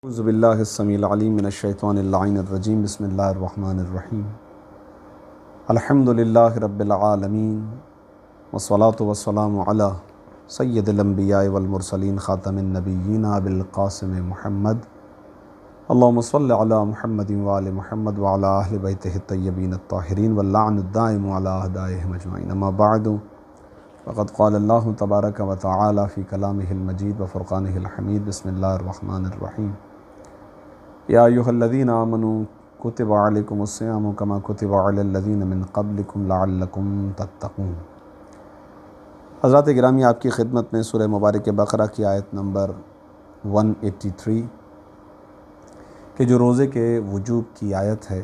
اعوذ باللہ السمیع العلیم من الشیطان اللعین الرجیم بسم اللہ الرحمن الرحیم الحمد للہ رب العالمین والصلاة والسلام علی سید الانبیاء والمرسلین خاتم النبیین ابی القاسم محمد اللہم صل علی محمد وآل محمد وعلی اہل بیتہ الطیبین الطاہرین واللعن الدائم علی اعدائہم اجمعین اما بعد فقد قال اللہ تبارک و تعالی فی کلامہ المجید وفرقانہ الحمید بسم اللہ الرحمن الرحیم یا ایھا الذین آمنوا کتب علیکم الصیام کما کتب علی الذین من قبلکم لعلکم تتقون۔ حضرات گرامی، آپ کی خدمت میں سورہ مبارک بقرہ کی آیت نمبر 183 کہ جو روزے کے وجوب کی آیت ہے،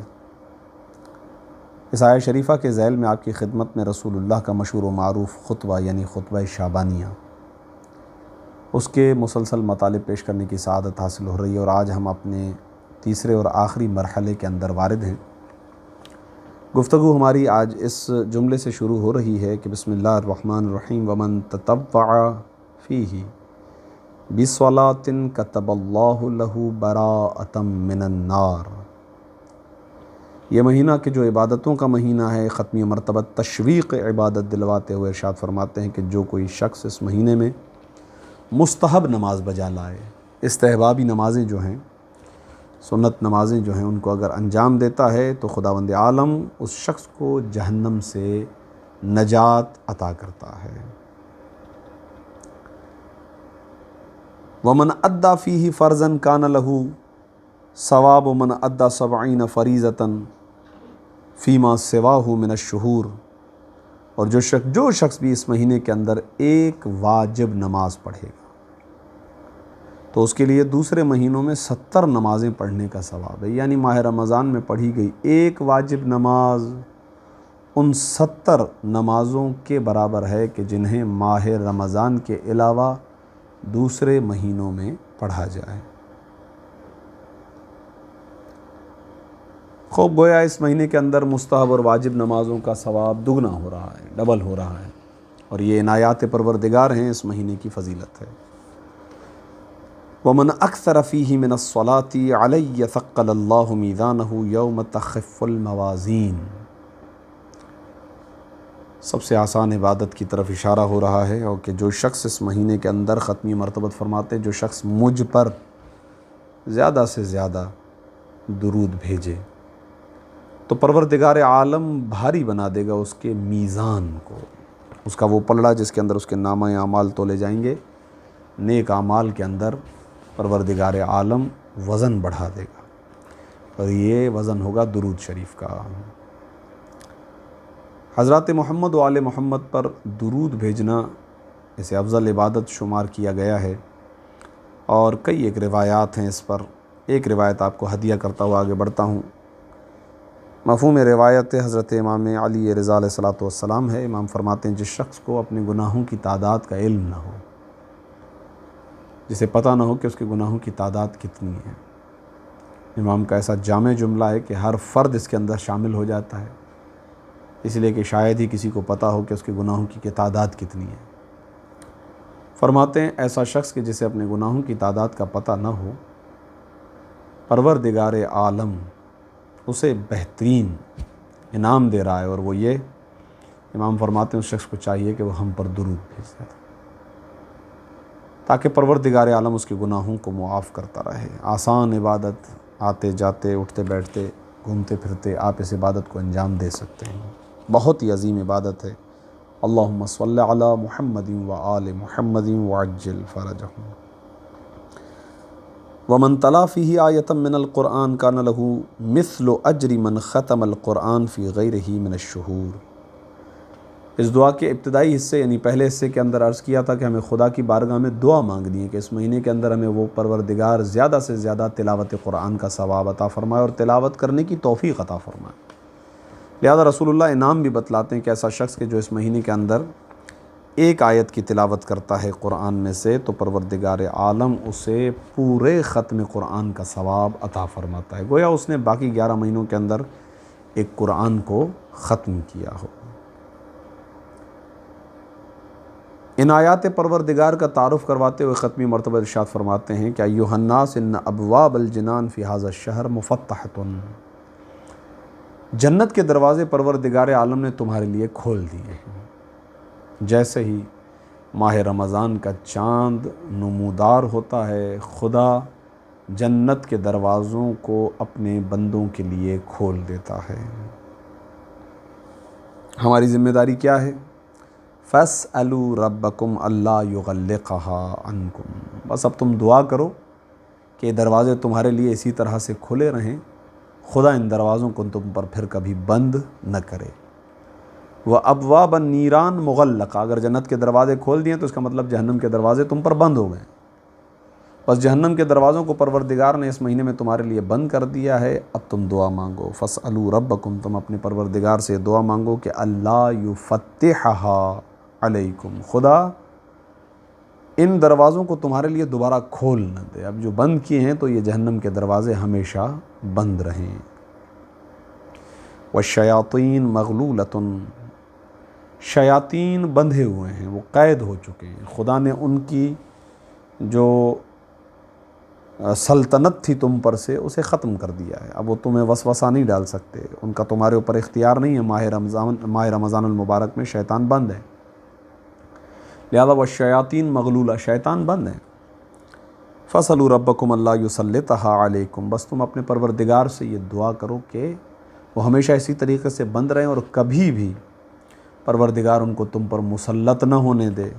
اس آیت شریفہ کے ذیل میں آپ کی خدمت میں رسول اللہ کا مشہور و معروف خطبہ یعنی خطبہ شعبانیہ، اس کے مسلسل مطالب پیش کرنے کی سعادت حاصل ہو رہی ہے، اور آج ہم اپنے تیسرے اور آخری مرحلے کے اندر وارد ہیں۔ گفتگو ہماری آج اس جملے سے شروع ہو رہی ہے کہ بسم اللہ الرحمن الرحیم ومن تطوع فیہ بصلاۃ کتب اللہ لہ براءۃ من النار۔ یہ مہینہ کہ جو عبادتوں کا مہینہ ہے، ختمی مرتبہ تشویق عبادت دلواتے ہوئے ارشاد فرماتے ہیں کہ جو کوئی شخص اس مہینے میں مستحب نماز بجا لائے، استحبابی نمازیں جو ہیں، سنت نمازیں جو ہیں، ان کو اگر انجام دیتا ہے تو خداوند عالم اس شخص کو جہنم سے نجات عطا کرتا ہے۔ ومن ادا فیہ فرضا کان لہ ثواب من ادا 70 فریضۃ فیما سواہ من الشہور۔ اور جو شخص بھی اس مہینے کے اندر ایک واجب نماز پڑھے گا تو اس کے لیے دوسرے مہینوں میں 70 نمازیں پڑھنے کا ثواب ہے، یعنی ماہ رمضان میں پڑھی گئی ایک واجب نماز ان 70 نمازوں کے برابر ہے کہ جنہیں ماہ رمضان کے علاوہ دوسرے مہینوں میں پڑھا جائے۔ خوب گویا اس مہینے کے اندر مستحب اور واجب نمازوں کا ثواب دگنا ہو رہا ہے، ڈبل ہو رہا ہے، اور یہ عنایات پروردگار ہیں، اس مہینے کی فضیلت ہے۔ ومن اکثر فیہ من الصلاۃ علی ثقل اللہ میزانہ یوم تخف الموازین۔ سب سے آسان عبادت کی طرف اشارہ ہو رہا ہے، اور کہ جو شخص اس مہینے کے اندر ختمی مرتبت فرماتے جو شخص مجھ پر زیادہ سے زیادہ درود بھیجے تو پروردگار عالم بھاری بنا دے گا اس کے میزان کو، اس کا وہ پلڑا جس کے اندر اس کے نامہ اعمال تولے جائیں گے، نیک اعمال کے اندر پروردگار عالم وزن بڑھا دے گا، اور یہ وزن ہوگا درود شریف کا۔ حضرات محمد و آل محمد پر درود بھیجنا اسے افضل عبادت شمار کیا گیا ہے، اور کئی ایک روایات ہیں اس پر۔ ایک روایت آپ کو ہدیہ کرتا ہوا آگے بڑھتا ہوں۔ مفہوم روایت حضرت امام علی رضا علیہ الصلوۃ والسلام ہے۔ امام فرماتے ہیں جس شخص کو اپنے گناہوں کی تعداد کا علم نہ ہو، جسے پتہ نہ ہو کہ اس کے گناہوں کی تعداد کتنی ہے، امام کا ایسا جامع جملہ ہے کہ ہر فرد اس کے اندر شامل ہو جاتا ہے، اس لیے کہ شاید ہی کسی کو پتہ ہو کہ اس کے گناہوں کی تعداد کتنی ہے۔ فرماتے ہیں ایسا شخص کہ جسے اپنے گناہوں کی تعداد کا پتہ نہ ہو، پروردگار عالم اسے بہترین انعام دے رہا ہے، اور وہ یہ، امام فرماتے ہیں اس شخص کو چاہیے کہ وہ ہم پر درود بھیج دے تاکہ پروردگار عالم اس کے گناہوں کو معاف کرتا رہے۔ آسان عبادت، آتے جاتے، اٹھتے بیٹھتے، گھومتے پھرتے آپ اس عبادت کو انجام دے سکتے ہیں، بہت ہی عظیم عبادت ہے۔ اللہم صل علی محمد وآل محمد وعجل فرجہم۔ ومن تلا فیہ آیۃ من القرآن کان لہ مثل اجر من ختم القرآن فی غیرہ من الشہور۔ اس دعا کے ابتدائی حصے یعنی پہلے حصے کے اندر عرض کیا تھا کہ ہمیں خدا کی بارگاہ میں دعا مانگنی ہے کہ اس مہینے کے اندر ہمیں وہ پروردگار زیادہ سے زیادہ تلاوت قرآن کا ثواب عطا فرمائے اور تلاوت کرنے کی توفیق عطا فرمائے۔ لہذا رسول اللہ انعام بھی بتلاتے ہیں کہ ایسا شخص کہ جو اس مہینے کے اندر ایک آیت کی تلاوت کرتا ہے قرآن میں سے تو پروردگار عالم اسے پورے ختم قرآن کا ثواب عطا فرماتا ہے، گویا اس نے باقی 11 مہینوں کے اندر ایک قرآن کو ختم کیا ہو۔ ان آیات پروردگار کا تعارف کرواتے ہوئے ختمی مرتبہ ارشاد فرماتے ہیں کہ ایھا الناس ان ابواب الجنان فی ھذا الشہر مفتحۃ، جنت کے دروازے پروردگار عالم نے تمہارے لیے کھول دیے ہیں۔ جیسے ہی ماہ رمضان کا چاند نمودار ہوتا ہے، خدا جنت کے دروازوں کو اپنے بندوں کے لیے کھول دیتا ہے۔ ہماری ذمہ داری کیا ہے؟ فَاسْأَلُوا رَبَّكُمْ أَلَّا يُغَلِّقَهَا عَنْكُمْ، بس اب تم دعا کرو کہ دروازے تمہارے لیے اسی طرح سے کھلے رہیں، خدا ان دروازوں کو تم پر پھر کبھی بند نہ کرے۔ وَأَبْوَابَ النِّيرَانِ مُغَلَّقَةً، اگر جنت کے دروازے کھول دیے تو اس کا مطلب جہنم کے دروازے تم پر بند ہو گئے۔ بس جہنم کے دروازوں کو پروردگار نے اس مہینے میں تمہارے لیے بند کر دیا ہے، اب تم دعا مانگو۔ فَاسْأَلُوا رَبَّكُمْ، تم اپنے پروردگار سے دعا مانگو کہ اللہ يُفَتِّحَهَا علیکم، خدا ان دروازوں کو تمہارے لیے دوبارہ کھول نہ دے۔ اب جو بند کیے ہیں تو یہ جہنم کے دروازے ہمیشہ بند رہیں۔ والشیاطین مغلولۃ، شیاطین بندھے ہوئے ہیں، وہ قید ہو چکے ہیں، خدا نے ان کی جو سلطنت تھی تم پر سے اسے ختم کر دیا ہے، اب وہ تمہیں وسوسہ نہیں ڈال سکتے، ان کا تمہارے اوپر اختیار نہیں ہے۔ ماہ رمضان المبارک میں شیطان بند ہے، لہذا والشیاطین مغلولہ، شیطان بند ہیں۔ فَاسْأَلُوا رَبَّكُمْ أَلَّا يُسَلِّطَهَا عَلَيْكُمْ، بس تم اپنے پروردگار سے یہ دعا کرو کہ وہ ہمیشہ اسی طریقے سے بند رہیں اور کبھی بھی پروردگار ان کو تم پر مسلط نہ ہونے دے،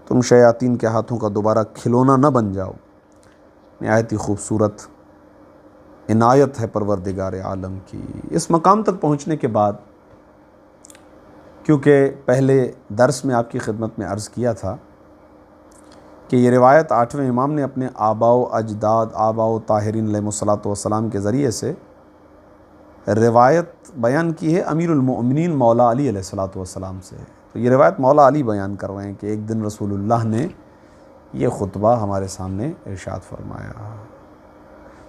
تم شیاطین کے ہاتھوں کا دوبارہ کھلونا نہ بن جاؤ۔ نہایت ہی خوبصورت عنایت ہے پروردگار عالم کی۔ اس مقام تک پہنچنے کے بعد، کیونکہ پہلے درس میں آپ کی خدمت میں عرض کیا تھا کہ یہ روایت 8ویں امام نے اپنے آباء و اجداد، آباء و طاہرین علیہ الصلوۃ والسلام کے ذریعے سے روایت بیان کی ہے امیر المؤمنین مولا علی علیہ الصلوۃ والسلام سے۔ تو یہ روایت مولا علی بیان کر رہے ہیں کہ ایک دن رسول اللہ نے یہ خطبہ ہمارے سامنے ارشاد فرمایا۔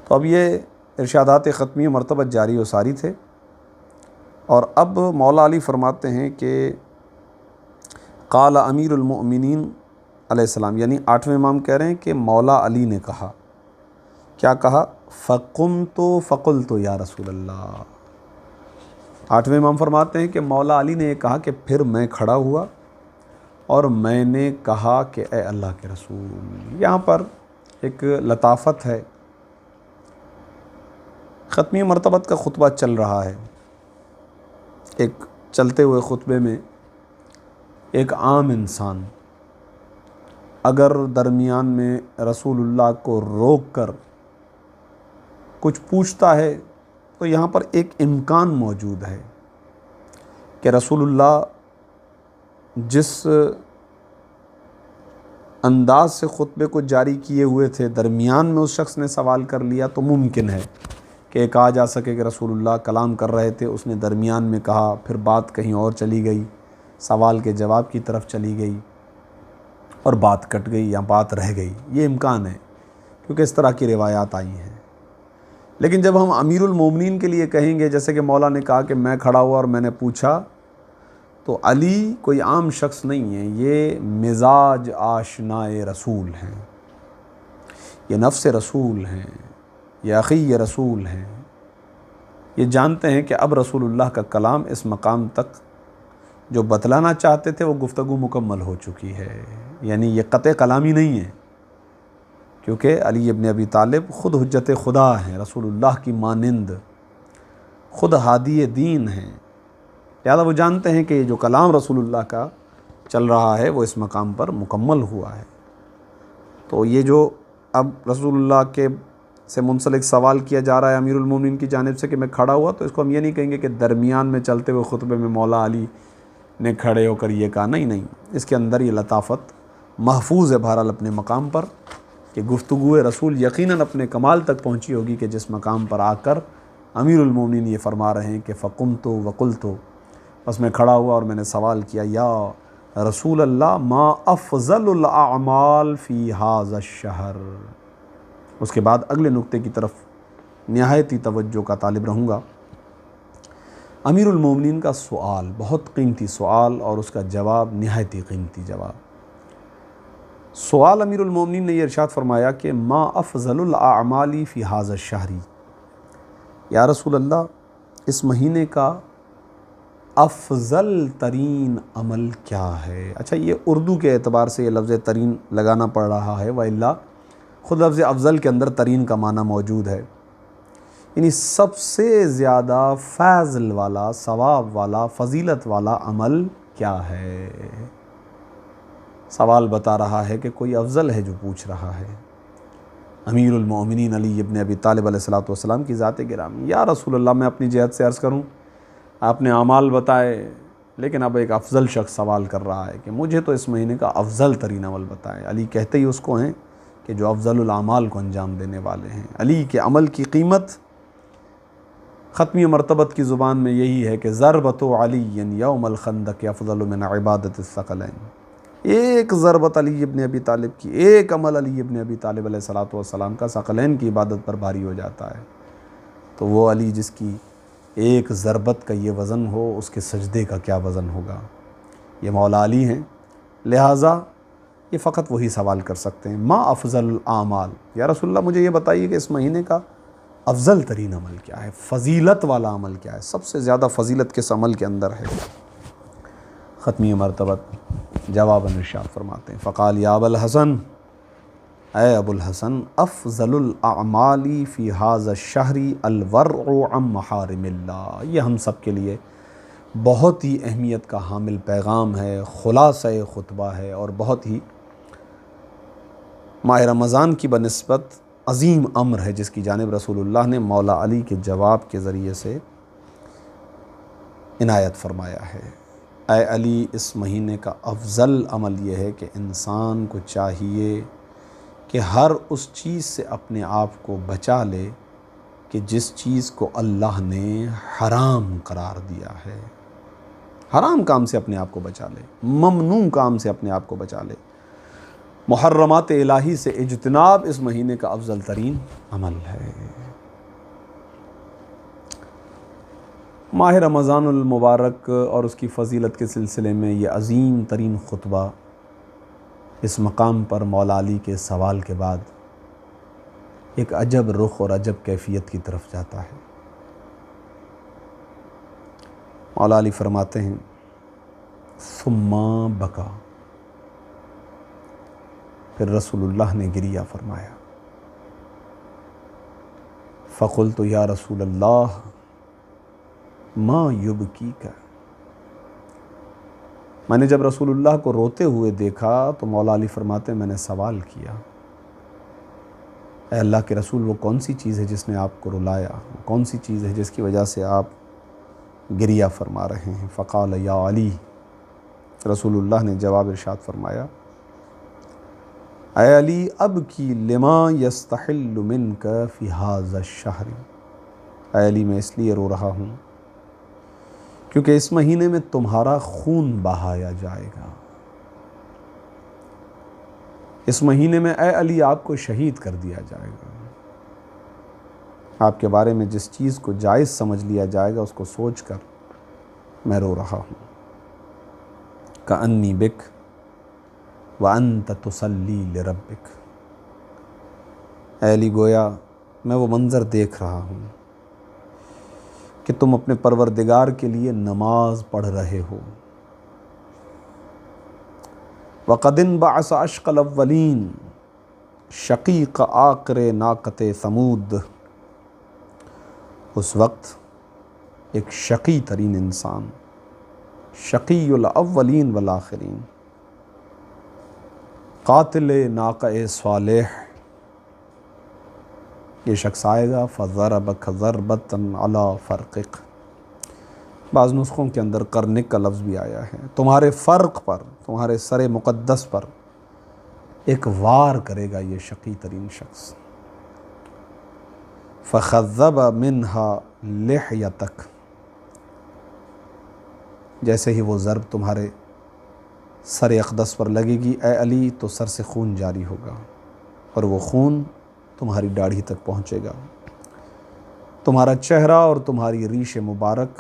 تو اب یہ ارشادات ختمی مرتبہ جاری و ساری تھے، اور اب مولا علی فرماتے ہیں کہ قال امیر المؤمنین علیہ السلام، یعنی 8ویں امام کہہ رہے ہیں کہ مولا علی نے کہا، کیا کہا؟ فَقُمْتُ فَقُلْتُ یا رسول اللہ۔ 8ویں امام فرماتے ہیں کہ مولا علی نے یہ کہا کہ پھر میں کھڑا ہوا اور میں نے کہا کہ اے اللہ کے رسول۔ یہاں پر ایک لطافت ہے، ختمی مرتبت کا خطبہ چل رہا ہے، ایک چلتے ہوئے خطبے میں ایک عام انسان اگر درمیان میں رسول اللہ کو روک کر کچھ پوچھتا ہے تو یہاں پر ایک امکان موجود ہے کہ رسول اللہ جس انداز سے خطبے کو جاری کیے ہوئے تھے، درمیان میں اس شخص نے سوال کر لیا تو ممکن ہے کہ ایک آ جا سکے کہ رسول اللہ کلام کر رہے تھے، اس نے درمیان میں کہا، پھر بات کہیں اور چلی گئی، سوال کے جواب کی طرف چلی گئی اور بات کٹ گئی یا بات رہ گئی۔ یہ امکان ہے کیونکہ اس طرح کی روایات آئی ہیں۔ لیکن جب ہم امیر المومنین کے لیے کہیں گے، جیسے کہ مولا نے کہا کہ میں کھڑا ہوا اور میں نے پوچھا، تو علی کوئی عام شخص نہیں ہے، یہ مزاج آشنائے رسول ہیں، یہ نفس رسول ہیں، یہ اخی رسول ہیں۔ یہ جانتے ہیں کہ اب رسول اللہ کا کلام اس مقام تک جو بتلانا چاہتے تھے وہ گفتگو مکمل ہو چکی ہے، یعنی یہ قطع کلامی نہیں ہے، کیونکہ علی ابن ابی طالب خود حجت خدا ہیں، رسول اللہ کی مانند، خود ہادی دین ہیں، لہذا وہ جانتے ہیں کہ یہ جو کلام رسول اللہ کا چل رہا ہے وہ اس مقام پر مکمل ہوا ہے۔ تو یہ جو اب رسول اللہ کے سے منسلک سوال کیا جا رہا ہے امیر المومنین کی جانب سے کہ میں کھڑا ہوا، تو اس کو ہم یہ نہیں کہیں گے کہ درمیان میں چلتے ہوئے خطبے میں مولا علی نے کھڑے ہو کر یہ کہا، نہیں، اس کے اندر یہ لطافت محفوظ ہے بہرحال اپنے مقام پر، کہ گفتگو رسول یقیناً اپنے کمال تک پہنچی ہوگی کہ جس مقام پر آ کر امیر المومنین یہ فرما رہے ہیں کہ فَقُمْتُ وَقُلْتُ، بس میں کھڑا ہوا اور میں نے سوال کیا، یا رسول اللہ ما افضل الاعمال فی ھذا الشہر۔ اس کے بعد اگلے نقطے کی طرف نہایت ہی توجہ کا طالب رہوں گا۔ امیر المومنین کا سوال بہت قیمتی سوال اور اس کا جواب نہایت ہی قیمتی جواب۔ سوال امیر المومنین نے یہ ارشاد فرمایا کہ ما افضل الاعمال فی ھذا الشہر، یا رسول اللہ اس مہینے کا افضل ترین عمل کیا ہے؟ اچھا، یہ اردو کے اعتبار سے یہ لفظ ترین لگانا پڑ رہا ہے، وإلا خود لفظ افضل کے اندر ترین کا معنی موجود ہے، یعنی سب سے زیادہ فضل والا، ثواب والا، فضیلت والا عمل کیا ہے؟ سوال بتا رہا ہے کہ کوئی افضل ہے جو پوچھ رہا ہے۔ امیر المومنین علی ابن ابی طالب علیہ السلام کی ذات گرامی، یا رسول اللہ میں اپنی جہت سے عرض کروں، آپ نے اعمال بتائے، لیکن اب ایک افضل شخص سوال کر رہا ہے کہ مجھے تو اس مہینے کا افضل ترین عمل بتائیں۔ علی کہتے ہی اس کو ہیں کہ جو افضل الاعمال کو انجام دینے والے ہیں۔ علی کے عمل کی قیمت ختمی مرتبت کی زبان میں یہی ہے کہ ضربۃ علی یوم الخندق افضل من عبادت الثقلین، ایک ضربت علی ابن ابی طالب کی، ایک عمل علی ابن ابی طالب علیہ السلام کا ثقلین کی عبادت پر بھاری ہو جاتا ہے۔ تو وہ علی جس کی ایک ضربت کا یہ وزن ہو، اس کے سجدے کا کیا وزن ہوگا؟ یہ مولا علی ہیں، لہٰذا یہ فقط وہی سوال کر سکتے ہیں، ما افضل الاعمال، یا رسول اللہ مجھے یہ بتائیے کہ اس مہینے کا افضل ترین عمل کیا ہے، فضیلت والا عمل کیا ہے، سب سے زیادہ فضیلت کس عمل کے اندر ہے؟ ختمی مرتبت جواباً ارشاد فرماتے ہیں، فقال یا ابا الحسن، اے ابو الحسن، افضل الاعمال فی ھذا الشہر الورع عن محارم اللہ۔ یہ ہم سب کے لیے بہت ہی اہمیت کا حامل پیغام ہے، خلاصہ خطبہ ہے، اور بہت ہی ماہ رمضان کی بنسبت عظیم امر ہے، جس کی جانب رسول اللہ نے مولا علی کے جواب کے ذریعے سے عنایت فرمایا ہے۔ اے علی، اس مہینے کا افضل عمل یہ ہے کہ انسان کو چاہیے کہ ہر اس چیز سے اپنے آپ کو بچا لے کہ جس چیز کو اللہ نے حرام قرار دیا ہے۔ حرام کام سے اپنے آپ کو بچا لے، ممنوع کام سے اپنے آپ کو بچا لے۔ محرمات الہی سے اجتناب اس مہینے کا افضل ترین عمل ہے۔ ماہ رمضان المبارک اور اس کی فضیلت کے سلسلے میں یہ عظیم ترین خطبہ اس مقام پر مولا علی کے سوال کے بعد ایک عجب رخ اور عجب کیفیت کی طرف جاتا ہے۔ مولا علی فرماتے ہیں، ثم بکا، پھر رسول اللہ نے گریہ فرمایا۔ فقلت یا رسول اللہ ما یبکیک، میں نے جب رسول اللہ کو روتے ہوئے دیکھا تو مولا علی فرماتے ہیں میں نے سوال کیا، اے اللہ کے رسول، وہ کون سی چیز ہے جس نے آپ کو رلایا؟ وہ کون سی چیز ہے جس کی وجہ سے آپ گریہ فرما رہے ہیں؟ فقال یا علی، رسول اللہ نے جواب ارشاد فرمایا، اے علی، ابکی لما یستحل منک فی ھذا الشہر، اے علی میں اس لیے رو رہا ہوں کیونکہ اس مہینے میں تمہارا خون بہایا جائے گا۔ اس مہینے میں اے علی آپ کو شہید کر دیا جائے گا۔ آپ کے بارے میں جس چیز کو جائز سمجھ لیا جائے گا اس کو سوچ کر میں رو رہا ہوں۔ کأنی بک وانت تصلی لربک، اے علی گویا میں وہ منظر دیکھ رہا ہوں کہ تم اپنے پروردگار کے لیے نماز پڑھ رہے ہو۔ وَقَدْ انبعث اشقى الاولین شقیق عاقر ناقۃ ثمود، اس وقت ایک شقی ترین انسان، شقی الاولین والآخرین، قاتل ناقہ صالح، یہ شخص آئے گا فَضَرَبَكَ ضَرْبَةً عَلَى فَرْقِكَ، بعض نسخوں کے اندر قرنک کا لفظ بھی آیا ہے، تمہارے فرق پر، تمہارے سر مقدس پر ایک وار کرے گا یہ شقی ترین شخص۔ فَخَذَّبَ مِنْهَا لِحْيَتَكَ، جیسے ہی وہ ضرب تمہارے سر اقدس پر لگے گی اے علی تو سر سے خون جاری ہوگا، اور وہ خون تمہاری داڑھی تک پہنچے گا، تمہارا چہرہ اور تمہاری ریش مبارک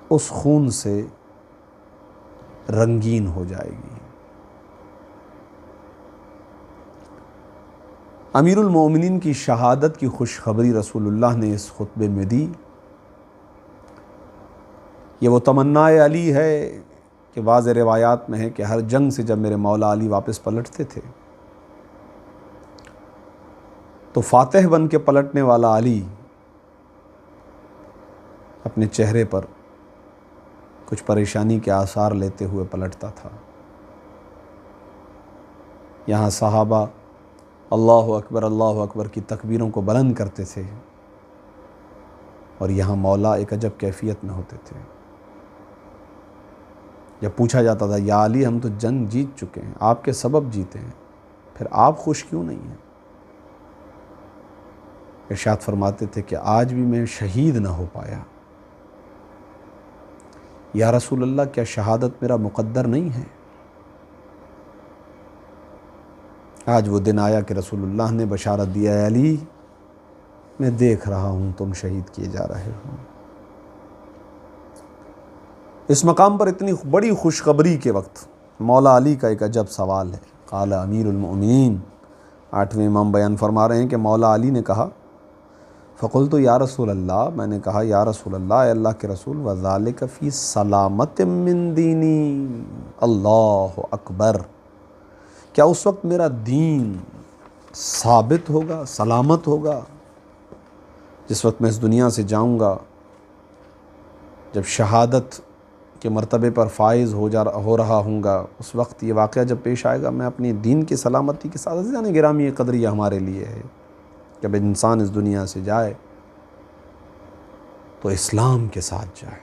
اس خون سے رنگین ہو جائے گی۔ امیر المومنین کی شہادت کی خوشخبری رسول اللہ نے اس خطبے میں دی۔ یہ وہ تمنا علی ہے کہ بعض روایات میں ہے کہ ہر جنگ سے جب میرے مولا علی واپس پلٹتے تھے تو فاتح بن کے پلٹنے والا علی اپنے چہرے پر کچھ پریشانی کے آثار لیتے ہوئے پلٹتا تھا۔ یہاں صحابہ اللہ اکبر کی تکبیروں کو بلند کرتے تھے اور یہاں مولا ایک عجب کیفیت میں ہوتے تھے۔ جب پوچھا جاتا تھا یا علی ہم تو جنگ جیت چکے ہیں، آپ کے سبب جیتے ہیں، پھر آپ خوش کیوں نہیں ہیں؟ ارشاد فرماتے تھے کہ آج بھی میں شہید نہ ہو پایا، یا رسول اللہ کیا شہادت میرا مقدر نہیں ہے؟ آج وہ دن آیا کہ رسول اللہ نے بشارت دیا ہے علی میں دیکھ رہا ہوں تم شہید کیے جا رہے ہو۔ اس مقام پر اتنی بڑی خوشخبری کے وقت مولا علی کا ایک عجب سوال ہے۔ قال امیر المؤمنین، 8ویں امام بیان فرما رہے ہیں کہ مولا علی نے کہا فقلت یا رسول اللہ، میں نے کہا یا رسول اللہ، اے اللہ کے رسول، وذالک فی سلامت من دینی، اللہ اکبر، کیا اس وقت میرا دین ثابت ہوگا، سلامت ہوگا؟ جس وقت میں اس دنیا سے جاؤں گا، جب شہادت کے مرتبے پر فائز ہو رہا ہوں گا، اس وقت یہ واقعہ جب پیش آئے گا، میں اپنی دین کی سلامتی کے ساتھ، یعنی گرامی قدر یہ ہمارے لیے ہے، جب انسان اس دنیا سے جائے تو اسلام کے ساتھ جائے۔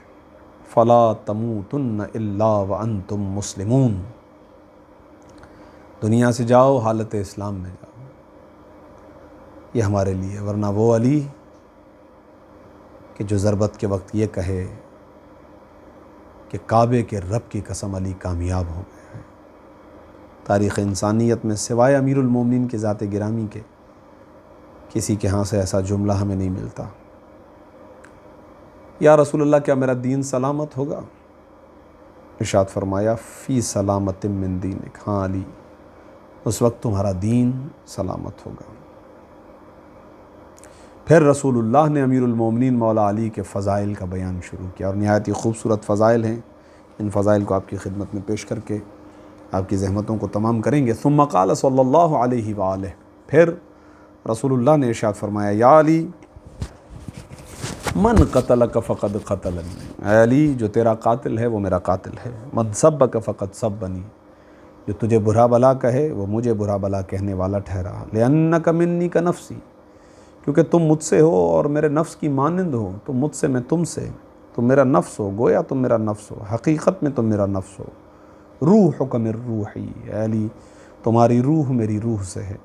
فلا تموتن الا وانتم مسلمون، دنیا سے جاؤ حالت اسلام میں جاؤ، یہ ہمارے لیے۔ ورنہ وہ علی کہ جو ضربت کے وقت یہ کہے کہ کعبے کے رب کی قسم علی کامیاب ہو گیا ہے۔ تاریخ انسانیت میں سوائے امیر المومنین کے ذات گرامی کے کسی کے ہاں سے ایسا جملہ ہمیں نہیں ملتا۔ یا رسول اللہ کیا میرا دین سلامت ہوگا؟ ارشاد فرمایا فی سلامت من دینک، ہاں علی اس وقت تمہارا دین سلامت ہوگا۔ پھر رسول اللہ نے امیر المومنین مولا علی کے فضائل کا بیان شروع کیا، اور نہایت ہی خوبصورت فضائل ہیں۔ ان فضائل کو آپ کی خدمت میں پیش کر کے آپ کی زحمتوں کو تمام کریں گے۔ ثم قال صلی اللہ علیہ وآلہ، پھر رسول اللہ نے ارشاد فرمایا یا علی من قتلک فقد قتلنی، اے علی جو تیرا قاتل ہے وہ میرا قاتل ہے۔ من سبک فقد سبنی، جو تجھے برا بلا کہے وہ مجھے برا بلا کہنے والا ٹھہرا۔ لأنک منی کنفسی، کیونکہ تم مجھ سے ہو اور میرے نفس کی مانند ہو، تم مجھ سے میں تم سے، تم میرا نفس ہو، گویا تم میرا نفس ہو، حقیقت میں تم میرا نفس ہو۔ روحک من روحی، اے علی تمہاری روح میری روح سے ہے۔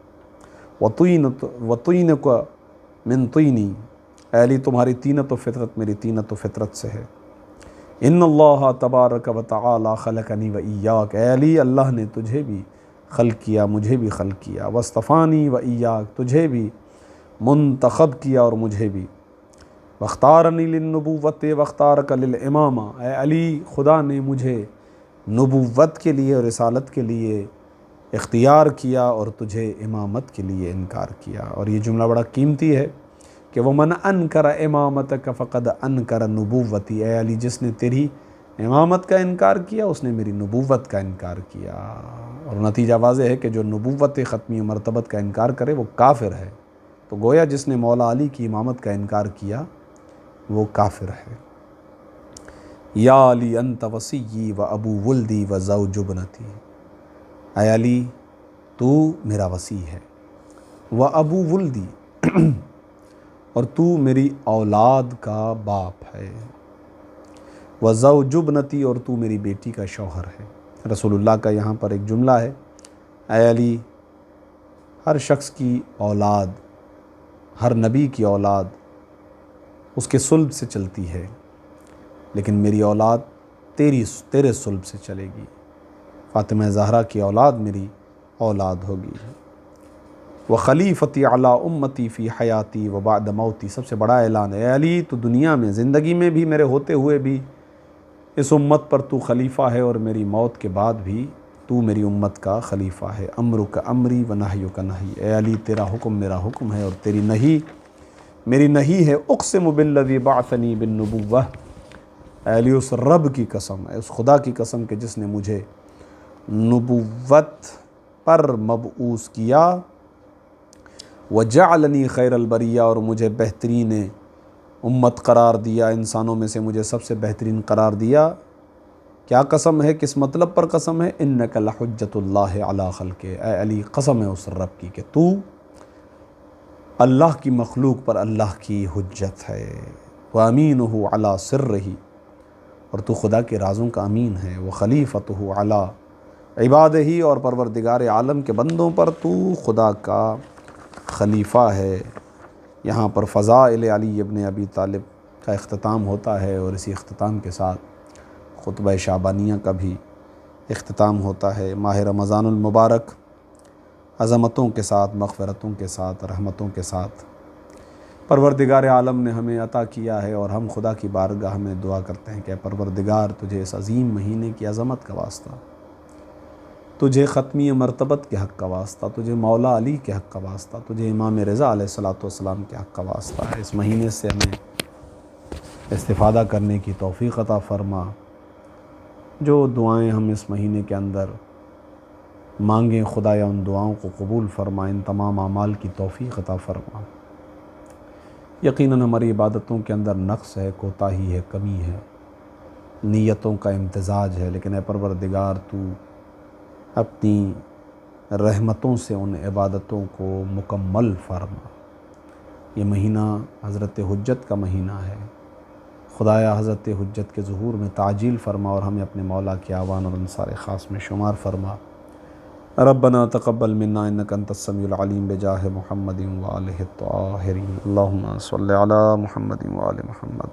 وطینک من طینی، اے علی تمہاری طینت و فطرت میری طینت و فطرت سے ہے۔ ان اللہ تبارک و تعالی خلقنی و ایاک، اے علی اللہ نے تجھے بھی خلق کیا، مجھے بھی خلق کیا۔ واصطفانی و ایاک، تجھے بھی منتخب کیا اور مجھے بھی۔ واختارنی للنبوت واختارک للامامہ، اے علی خدا نے مجھے نبوت کے لیے اور رسالت کے لیے اختیار کیا اور تجھے امامت کے لیے انکار کیا۔ اور یہ جملہ بڑا قیمتی ہے کہ وَمَنْ أَنْكَرَ امامتک فقد انکر نبوتی، اے علی جس نے تیری امامت کا انکار کیا اس نے میری نبوت کا انکار کیا۔ اور نتیجہ واضح ہے کہ جو نبوت ختمی مرتبت کا انکار کرے وہ کافر ہے۔ تو گویا جس نے مولا علی کی امامت کا انکار کیا وہ کافر ہے۔ یا علی انت وصی و ابو ولدی و زوج ابنتی، اے علی تو میرا وصی ہے، و ابو ولدی اور تو میری اولاد کا باپ ہے، و زوج ابنتی اور تو میری بیٹی کا شوہر ہے۔ رسول اللہ کا یہاں پر ایک جملہ ہے، اے علی ہر شخص کی اولاد، ہر نبی کی اولاد اس کے صلب سے چلتی ہے، لیکن میری اولاد تیرے صلب سے چلے گی۔ فاطمہ زہرا کی اولاد میری اولاد ہوگی۔ وخلیفتی علی امتی فی حیاتی و بعد موتی، سب سے بڑا اعلان ہے، اے علی تو دنیا میں زندگی میں بھی میرے ہوتے ہوئے بھی اس امت پر تو خلیفہ ہے اور میری موت کے بعد بھی تو میری امت کا خلیفہ ہے۔ امرک امری و نہیک نہی، اے علی تیرا حکم میرا حکم ہے اور تیری نہی میری نہی ہے۔ اقسم بالذی بعثنی بالنبوہ، اے علی اس رب کی قسم ہے، اس خدا کی قسم کہ جس نے مجھے نبوت پر مبعوث کیا، وجعلنی خیر البریہ، اور مجھے بہترین امت قرار دیا، انسانوں میں سے مجھے سب سے بہترین قرار دیا۔ کیا قسم ہے، کس مطلب پر قسم ہے؟ انک لحجت اللہ علی خلقہ، اے علی قسم ہے اس رب کی کہ تو اللہ کی مخلوق پر اللہ کی حجت ہے۔ وامینہ علی سرہ، اور تو خدا کے رازوں کا امین ہے۔ وخلیفتہ علی عبادہ، اور پروردگار عالم کے بندوں پر تو خدا کا خلیفہ ہے۔ یہاں پر فضائل علی ابن ابی طالب کا اختتام ہوتا ہے، اور اسی اختتام کے ساتھ خطبہ شعبانیہ کا بھی اختتام ہوتا ہے۔ ماہ رمضان المبارک عظمتوں کے ساتھ، مغفرتوں کے ساتھ، رحمتوں کے ساتھ پروردگار عالم نے ہمیں عطا کیا ہے، اور ہم خدا کی بارگاہ میں دعا کرتے ہیں کہ اے پروردگار تجھے اس عظیم مہینے کی عظمت کا واسطہ، تجھے ختمی مرتبت کے حق کا واسطہ، تجھے مولا علی کے حق کا واسطہ، تجھے امام رضا علیہ السلام کے حق کا واسطہ ہے، اس مہینے سے ہمیں استفادہ کرنے کی توفیق عطا فرما۔ جو دعائیں ہم اس مہینے کے اندر مانگیں خدایا ان دعاؤں کو قبول فرما، ان تمام اعمال کی توفیق عطا فرما۔ یقیناً ہماری عبادتوں کے اندر نقص ہے، کوتاہی ہے، کمی ہے، نیتوں کا امتزاج ہے، لیکن اے پروردگار تو اپنی رحمتوں سے ان عبادتوں کو مکمل فرما۔ یہ مہینہ حضرت حجت کا مہینہ ہے، خدایا حضرت حجت کے ظہور میں تعجیل فرما، اور ہمیں اپنے مولا کے اعوان اور انصار خاص میں شمار فرما۔ ربنا تقبل منا انک انت السمیع العلیم بجاہ محمد وآلہ الطاہرین، اللہم صلی علی محمد وآل محمد۔